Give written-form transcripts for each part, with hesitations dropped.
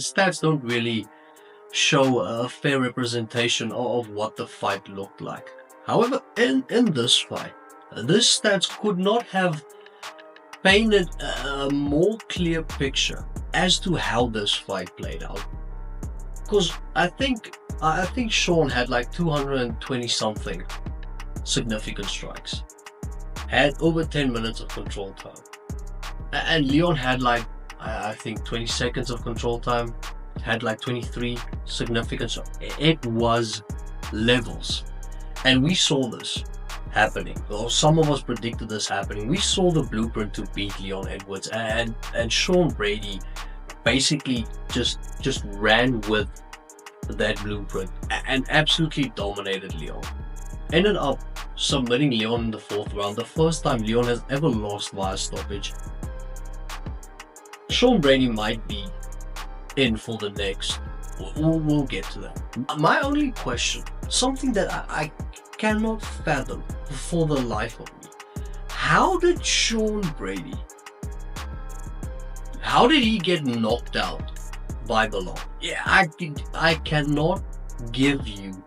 Stats don't really show a fair representation of what the fight looked like. However, in this fight, this stats could not have painted a more clear picture as to how this fight played out. Because I think Sean had like 220 something significant strikes, had over 10 minutes of control time, and Leon had like I think 20 seconds of control time, had like 23 significant strikes. It was levels, and we saw this happening, or some of us predicted this happening. We saw the blueprint to beat Leon Edwards, and Sean Brady basically just ran with that blueprint and absolutely dominated Leon. Ended up submitting Leon in the 4th round, the first time Leon has ever lost via stoppage. Sean Brady might be in for the next. We'll get to that. My only question, something that I cannot fathom for the life of me, how did Sean Brady, how did he get knocked out by the law? Yeah, I cannot give you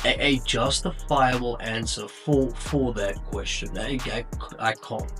a justifiable answer for that question. I can't.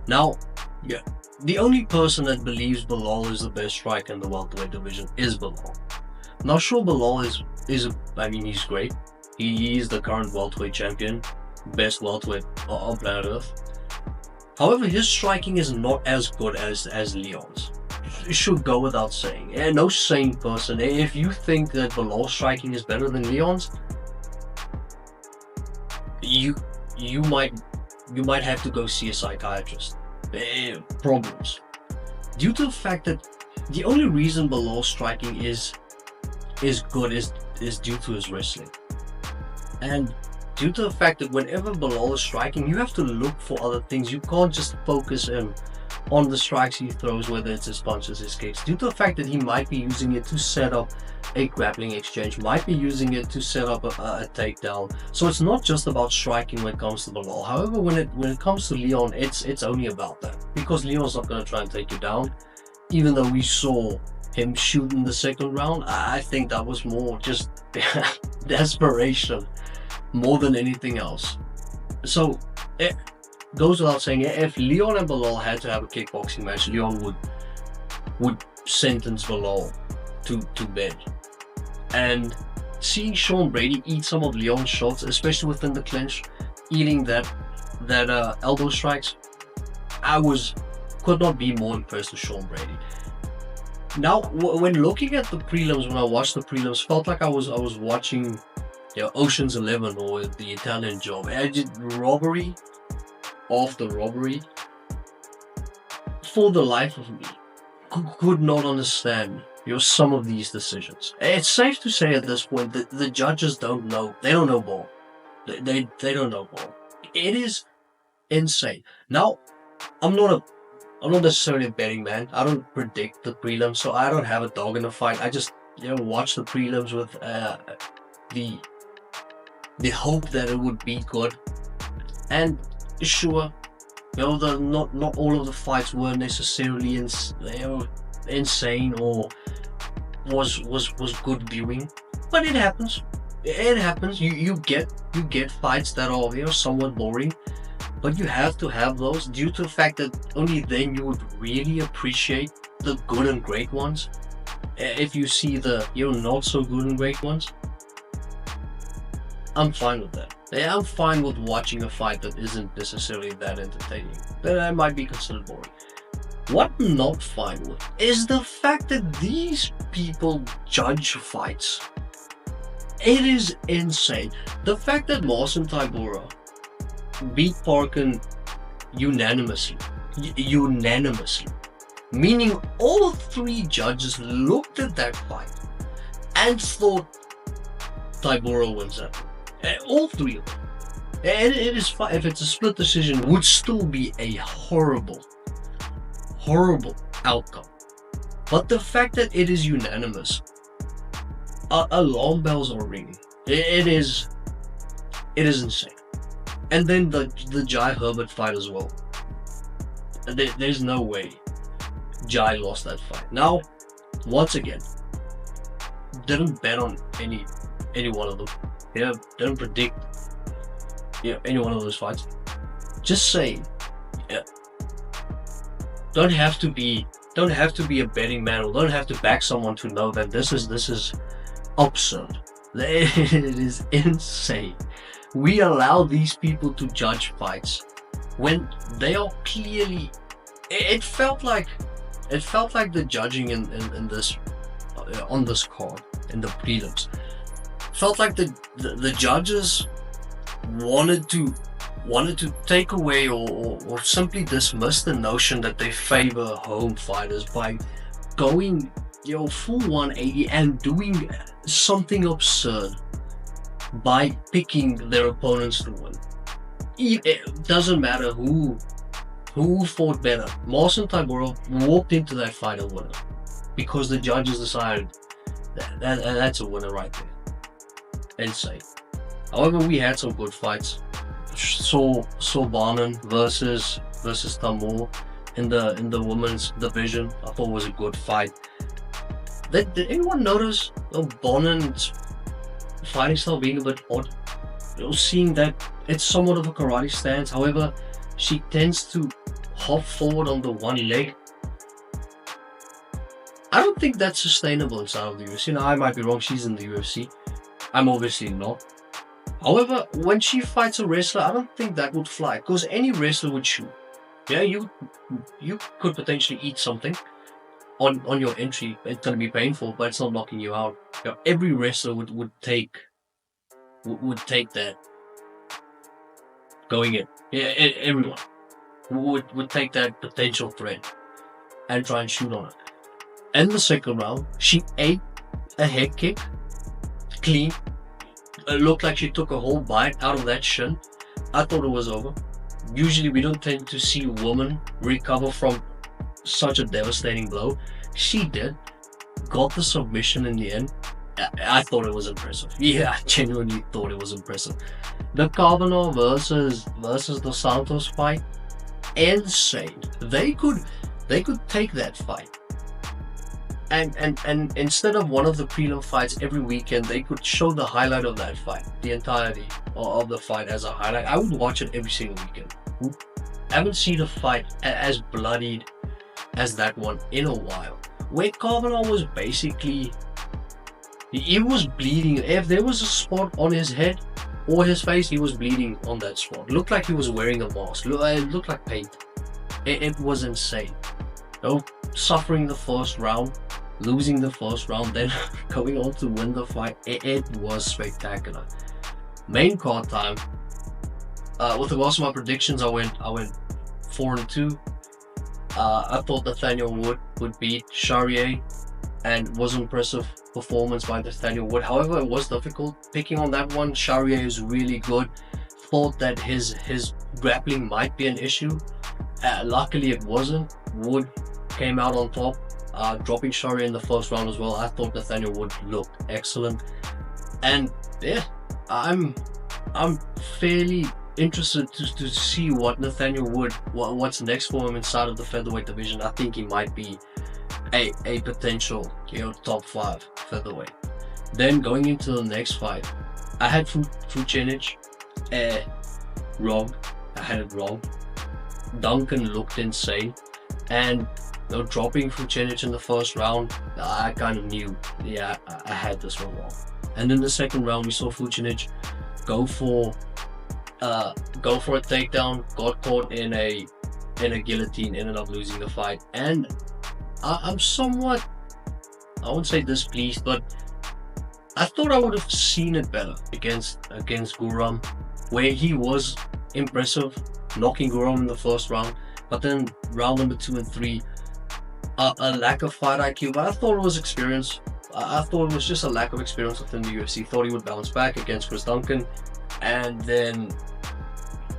Now, yeah, the only person that believes Bilal is the best striker in the welterweight division is Bilal. Now, sure, Bilal is I mean, he's great. He is the current welterweight champion, best welterweight on planet Earth. However, his striking is not as good as Leon's. It should go without saying. And no sane person, if you think that Bilal's striking is better than Leon's, you might have to go see a psychiatrist. Problems. Due to the fact that the only reason Bilal's striking is good is due to his wrestling. And due to the fact that whenever Bilal is striking, you have to look for other things. You can't just focus on the strikes he throws, whether it's his punches, his kicks. Due to the fact that he might be using it to set up a grappling exchange, might be using it to set up a takedown. So it's not just about striking when it comes to Bilal. However, when it comes to Leon, it's only about that, because Leon's not going to try and take you down. Even though we saw him shoot in the 2nd round, I think that was more just desperation more than anything else. So it goes without saying, if Leon and Bilal had to have a kickboxing match, Leon would sentence Bilal to bed. And seeing Sean Brady eat some of Leon's shots, especially within the clinch, eating that elbow strikes, could not be more impressed with Sean Brady. Now, when looking at the prelims, when I watched the prelims, felt like I was watching, Ocean's 11 or the Italian Job. I did robbery after robbery. For the life of me, could not understand some of these decisions. It's safe to say at this point that the judges don't know. They don't know ball. They don't know ball. It is insane. Now, I'm not necessarily a betting man. I don't predict the prelims, so I don't have a dog in the fight. I just watch the prelims with the hope that it would be good. And sure, not all of the fights were necessarily insane or was good viewing, but it happens. It happens. You get fights that are somewhat boring, but you have to have those due to the fact that only then you would really appreciate the good and great ones. If you see the not so good and great ones, I'm fine with that. I'm fine with watching a fight that isn't necessarily that entertaining. That might be considered boring. What I'm not fine with is the fact that these people judge fights. It is insane. The fact that Marcin Tybura beat Parkin unanimously, meaning all 3 judges looked at that fight and thought Tybura wins that one. All 3 of them. And it is fine. If it's a split decision, would still be a horrible outcome. But the fact that it is unanimous, alarm bells are ringing. It is insane. And then the Jai Herbert fight as well. There's no way Jai lost that fight. Now, once again, didn't bet on any one of them. Didn't predict any one of those fights. Just saying, don't have to be a betting man, or don't have to back someone to know that this is absurd. It is insane. We allow these people to judge fights when they are clearly. It felt like the judging in this on this card in the prelims felt like the judges wanted to take away or simply dismiss the notion that they favor home fighters by going full 180 and doing something absurd by picking their opponents to win. It doesn't matter who fought better. Marcin Tybura walked into that fight a winner because the judges decided that's a winner right there. Insane. However, we had some good fights. Saw Barnan versus Tamur in the women's division. I thought it was a good fight. Did anyone notice Barnan's fighting style being a bit odd? Seeing that it's somewhat of a karate stance. However, she tends to hop forward on the one leg. I don't think that's sustainable inside of the UFC. Now, I might be wrong. She's in the UFC. I'm obviously not. However, when she fights a wrestler, I don't think that would fly, because any wrestler would shoot. Yeah, you could potentially eat something on your entry. It's gonna be painful, but it's not knocking you out. Every wrestler would take that going in. Yeah, everyone would take that potential threat and try and shoot on it. In the second round, she ate a head kick clean. It looked like she took a whole bite out of that shin. I thought it was over. Usually we don't tend to see women recover from such a devastating blow. She did. Got the submission in the end. I thought it was impressive. Yeah, I genuinely thought it was impressive. The Kavanaugh versus Dos Santos fight, insane. They could take that fight. And instead of one of the prelim fights every weekend, they could show the highlight of that fight, the entirety of the fight as a highlight. I would watch it every single weekend. I haven't seen a fight as bloodied as that one in a while, where Kavanaugh was basically, he was bleeding. If there was a spot on his head or his face, he was bleeding on that spot. Looked like he was wearing a mask. It looked like paint. It was insane. Suffering the first round, losing the first round, then going on to win the fight. It was spectacular. Main card time. With regards to my predictions, I went 4-2. I thought Nathaniel Wood would beat Charrier, and was an impressive performance by Nathaniel Wood. However, it was difficult picking on that one. Charrier is really good. Thought that his grappling might be an issue. Luckily, it wasn't. Wood came out on top, dropping Charrier in the first round as well. I thought Nathaniel Wood looked excellent, and yeah, I'm fairly interested to see what Nathaniel Wood, what's next for him inside of the featherweight division. I think he might be a potential top 5 featherweight. Then going into the next fight, I had Vucenic wrong. I had it wrong. Duncan looked insane, and dropping Vucenic in the first round, I kind of knew, yeah, I had this one wrong. And in the second round, we saw Vucenic go for a takedown, got caught in a guillotine, ended up losing the fight. And I'm somewhat, I wouldn't say displeased, but I thought I would have seen it better against Guram, where he was impressive, knocking Guram in the first round, but then round number 2 and 3, a lack of fight IQ. But I thought it was experience. I thought it was just a lack of experience within the UFC. Thought he would bounce back against Chris Duncan, and then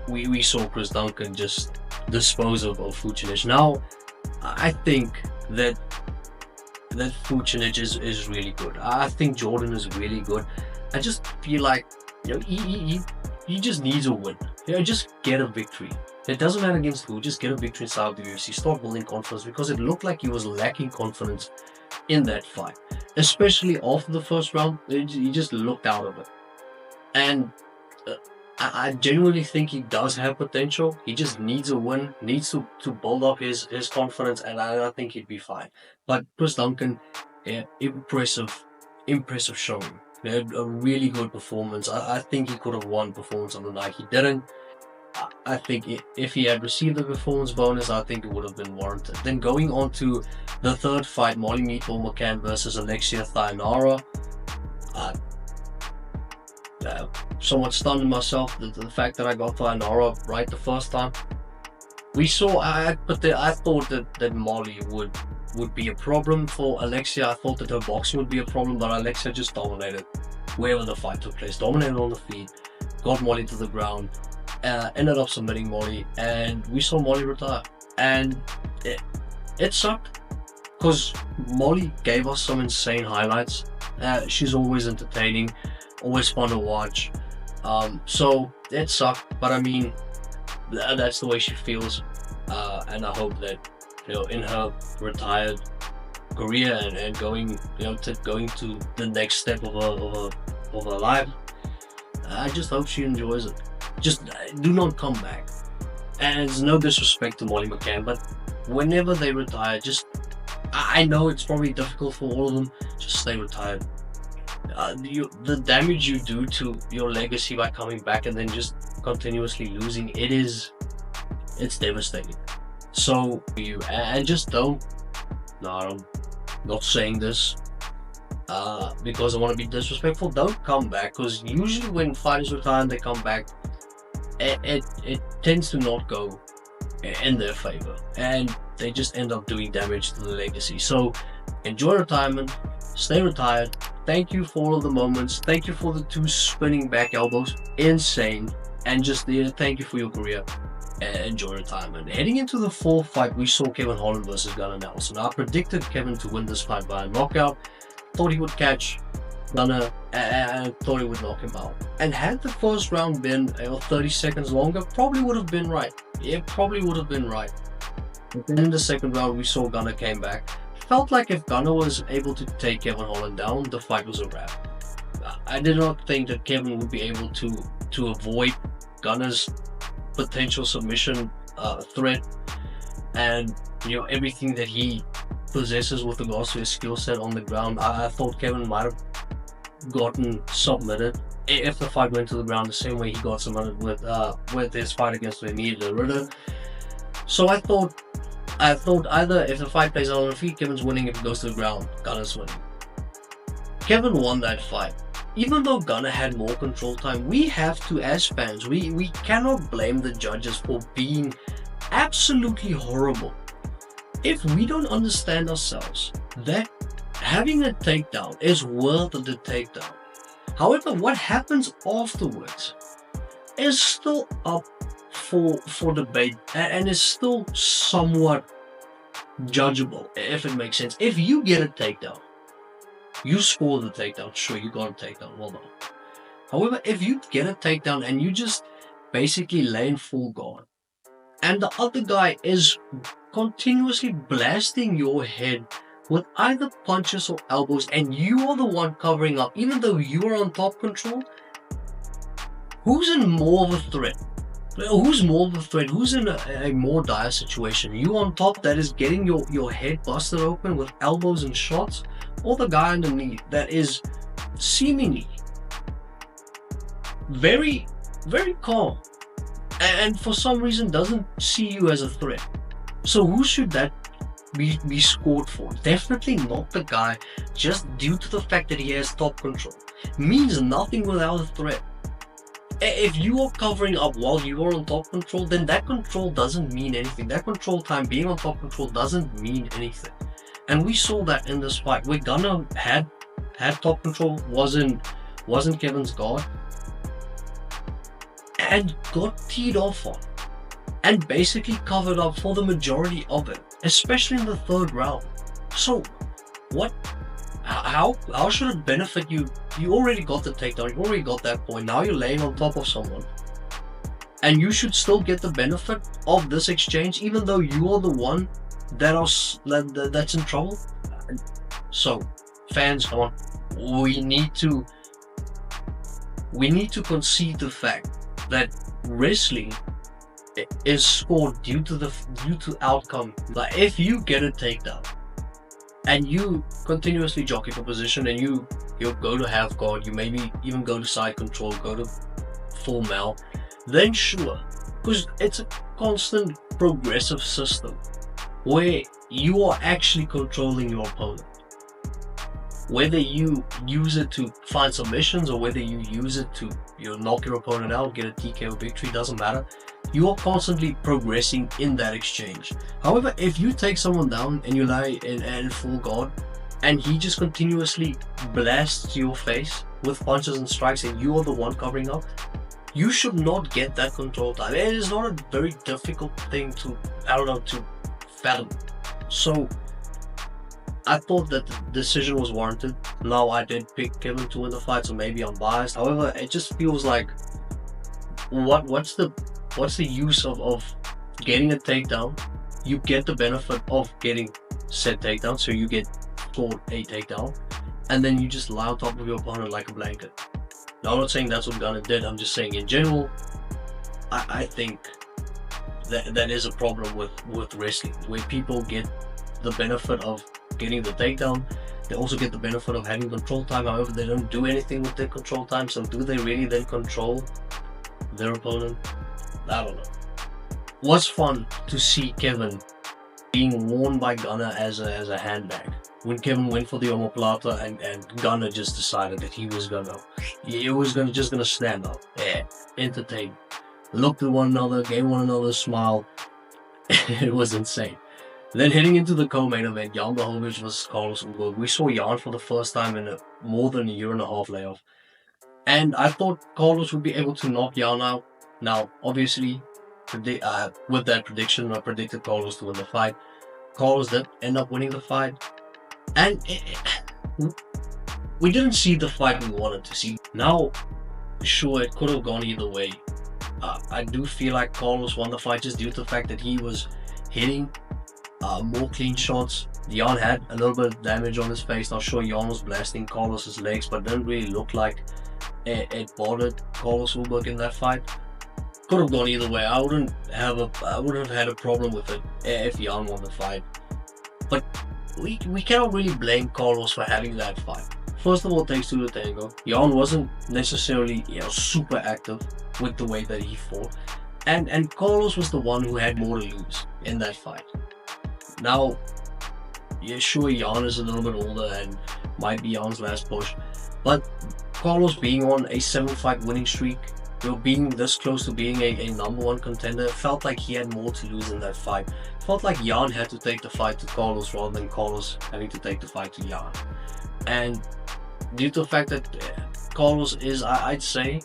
we saw Chris Duncan just dispose of Vucenic. Now, I think that Vucenic is really good. I think Jordan is really good. I just feel like he just needs a win. Just get a victory. It doesn't matter against who, just get a victory inside of the UFC. Start building confidence, because it looked like he was lacking confidence in that fight, especially after the first round. He just looked out of it, and I genuinely think he does have potential. He just needs a win, needs to build up his confidence, and I think he'd be fine. But Chris Duncan, yeah, impressive showing. He had a really good performance. I think he could have won performance on the night. He didn't. I think if he had received the performance bonus, I think it would have been warranted. Then going on to the third fight, Molly Meatball McCann versus Alexia Thainara. Somewhat stunned myself the fact that I got Thainara right the first time. We saw, I thought that Molly would be a problem for Alexia. I thought that her boxing would be a problem, but Alexia just dominated wherever the fight took place. Dominated on the feet, got Molly to the ground, ended up submitting Molly, and we saw Molly retire. And it sucked because Molly gave us some insane highlights. She's always entertaining, always fun to watch. So it sucked, but I mean, that's the way she feels, and I hope that, you know, in her retired career and going, you know, going to the next step of her life, I just hope she enjoys it. Just do not come back. And it's no disrespect to Molly McCann, but whenever they retire, just, I know it's probably difficult for all of them, just stay retired. The damage you do to your legacy by coming back and then just continuously losing, it's devastating. So you, and just don't, no, I'm not saying this because I want to be disrespectful, don't come back, because usually when fighters retire and they come back, it tends to not go in their favor, and they just end up doing damage to the legacy. So enjoy retirement, stay retired. Thank you for all of the moments. Thank you for the 2 spinning back elbows, insane. And just thank you for your career, and enjoy retirement. Heading into the 4th fight, we saw Kevin Holland versus Gunnar Nelson. I predicted Kevin to win this fight by a knockout. Thought he would catch Gunnar and thought he would knock him out. And had the first round been 30 seconds longer, probably would have been right. It probably would have been right. But then in the second round, we saw Gunnar came back. Felt like if Gunnar was able to take Kevin Holland down, the fight was a wrap. I did not think that Kevin would be able to avoid Gunnar's potential submission threat, and, you know, everything that he possesses with regards to his skill set on the ground. I thought Kevin might have gotten submitted if the fight went to the ground the same way he got submitted with his fight against Emilio Ritter. So I thought either if the fight plays out on the feet, Kevin's winning. If it goes to the ground, Gunnar's winning. Kevin won that fight. Even though Gunnar had more control time, we have to, as fans, we cannot blame the judges for being absolutely horrible. If we don't understand ourselves that having a takedown is worth the takedown. However, what happens afterwards is still up for debate and is still somewhat judgeable, if it makes sense. If you get a takedown, you score the takedown, sure, you got a takedown, well done. However, if you get a takedown and you just basically lay in full guard, and the other guy is continuously blasting your head with either punches or elbows, and you are the one covering up, even though you are on top control, who's in more of a threat? Who's more of a threat? Who's in a more dire situation? You on top that is getting your head busted open with elbows and shots, or the guy underneath that is seemingly very, very calm and for some reason doesn't see you as a threat? So who should that be scored for? Definitely not the guy, just due to the fact that he has top control. Means nothing without a threat. If you are covering up while you are on top control, then that control doesn't mean anything. That control time, being on top control, doesn't mean anything. And we saw that in this fight where Gunnar had top control, wasn't Kevin's guard, and got teed off on, and basically covered up for the majority of it, especially in the 3rd round. So what? How should it benefit you? You already got the takedown, you already got that point, now you're laying on top of someone. And you should still get the benefit of this exchange, even though you are the one that's in trouble. So, fans, come on, we need to concede the fact that wrestling is scored due to outcome. Like if you get a takedown and you continuously jockey for position and you go to half guard, you maybe even go to side control, go to full mount, then sure, because it's a constant progressive system where you are actually controlling your opponent. Whether you use it to find submissions or whether you use it to knock your opponent out, get a TKO victory, doesn't matter. You are constantly progressing in that exchange. However, if you take someone down and you lie in full guard and he just continuously blasts your face with punches and strikes and you are the one covering up, you should not get that control time. It is not a very difficult thing to fathom. So I thought that the decision was warranted. Now I did pick Kevin to win the fight, so maybe I'm biased. However, it just feels like what's the use of getting a takedown? You get the benefit of getting said takedown, so you get scored a takedown, and then you just lie on top of your opponent like a blanket. Now I'm not saying that's what Gunnar did. I'm just saying in general, I think that is a problem with wrestling, where people get the benefit of getting the takedown. They also get the benefit of having control time. However, they don't do anything with their control time. So do they really then control their opponent? I don't know. Was fun to see Kevin being worn by Gunnar as a handbag. When Kevin went for the omoplata and Gunnar just decided that he was just gonna stand up. Yeah, entertain. Looked at one another, gave one another a smile. It was insane. Then heading into the co-main event, Jan Blachowicz versus Carlos Ulberg. We saw Jan for the first time in more than a year and a half layoff. And I thought Carlos would be able to knock Jan out. Now, obviously, with that prediction, I predicted Carlos to win the fight. Carlos did end up winning the fight. And we didn't see the fight we wanted to see. Now, sure, it could have gone either way. I do feel like Carlos won the fight just due to the fact that he was hitting more clean shots. Jan had a little bit of damage on his face. Now sure, Jan was blasting Carlos's legs, but didn't really look like it bothered Carlos Ulberg in that fight. Could have gone either way. I wouldn't have had a problem with it if Jan won the fight. But we cannot really blame Carlos for having that fight. First of all, thanks to the tango. Jan wasn't necessarily super active with the way that he fought, and Carlos was the one who had more to lose in that fight. Now, yeah, sure, Jan is a little bit older and might be Jan's last push, but Carlos being on a 7-fight winning streak, being this close to being a number one contender, felt like he had more to lose in that fight. Felt like Jan had to take the fight to Carlos rather than Carlos having to take the fight to Jan. And due to the fact that Carlos is, I'd say,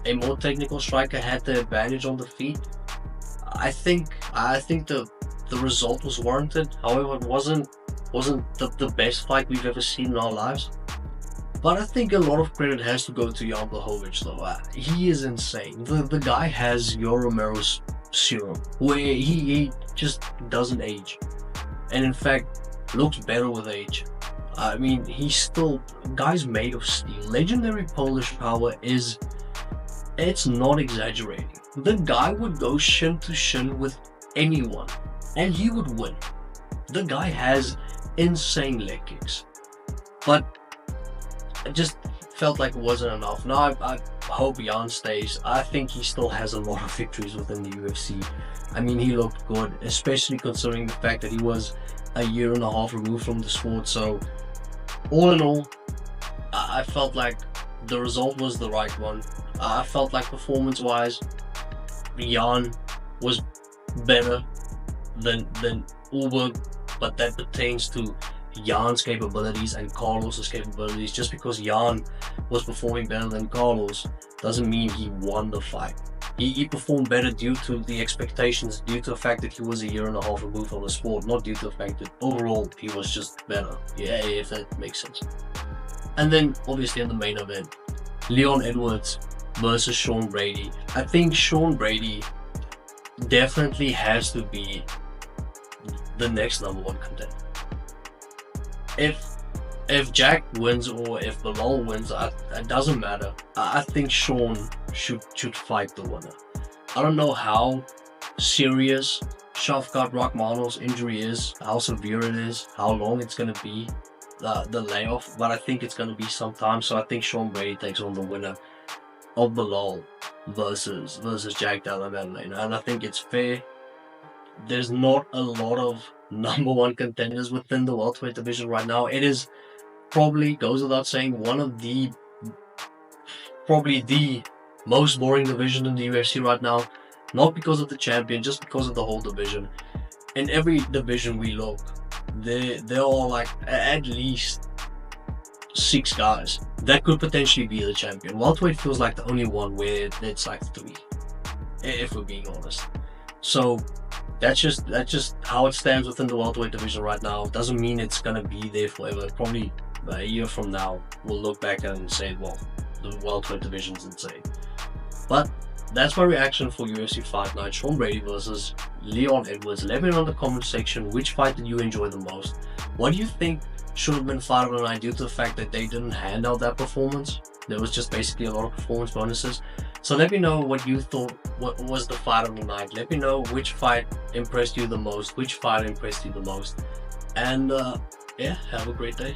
a more technical striker, had the advantage on the feet, I think the result was warranted. However, it wasn't the best fight we've ever seen in our lives. But I think a lot of credit has to go to Jan Blachowicz though. He is insane. The guy has your Romero's serum, where he just doesn't age. And in fact, looks better with age. I mean, guy's made of steel. Legendary Polish power it's not exaggerating. The guy would go shin to shin with anyone, and he would win. The guy has insane leg kicks. But I just felt like it wasn't enough. Now I hope Jan stays. I think he still has a lot of victories within the UFC. I mean, he looked good, especially considering the fact that he was a year and a half removed from the sport. So all in all, I felt like the result was the right one. I felt like performance-wise, Jan was better than Ulberg, but that pertains to Jan's capabilities and Carlos's capabilities. Just because Jan was performing better than Carlos doesn't mean he won the fight. He performed better due to the expectations, due to the fact that he was a year and a half removed from the sport, not due to the fact that overall he was just better. Yeah, if that makes sense. And then obviously in the main event, Leon Edwards versus Sean Brady. I think Sean Brady definitely has to be the next number one contender. If if Jack wins or if Bilal wins, it doesn't matter. I think Sean should fight the winner. I don't know how serious Shavkat Rakhmonov's injury is, how severe it is, how long it's gonna be, the layoff, but I think it's gonna be some time. So I think Sean Brady takes on the winner of Bilal versus Jack Della Maddalena, and I think it's fair. There's not a lot of number one contenders within the welterweight division right now. It is probably, goes without saying, one of the probably the most boring division in the UFC right now. Not because of the champion, just because of the whole division. In every division we look, there are like at least 6 guys that could potentially be the champion. Welterweight feels like the only one where it's like 3, if we're being honest. So that's just how it stands within the welterweight division right now. Doesn't mean it's gonna be there forever. Probably a year from now, we'll look back and say, well, the welterweight division's insane. But that's my reaction for UFC Fight Night. Sean Brady versus Leon Edwards. Let me know in the comment section which fight did you enjoy the most. What do you think should have been fight of the night due to the fact that they didn't hand out that performance? There was just basically a lot of performance bonuses. So let me know what you thought, what was the fight of the night. Let me know which fight impressed you the most, which fight impressed you the most. And yeah, have a great day.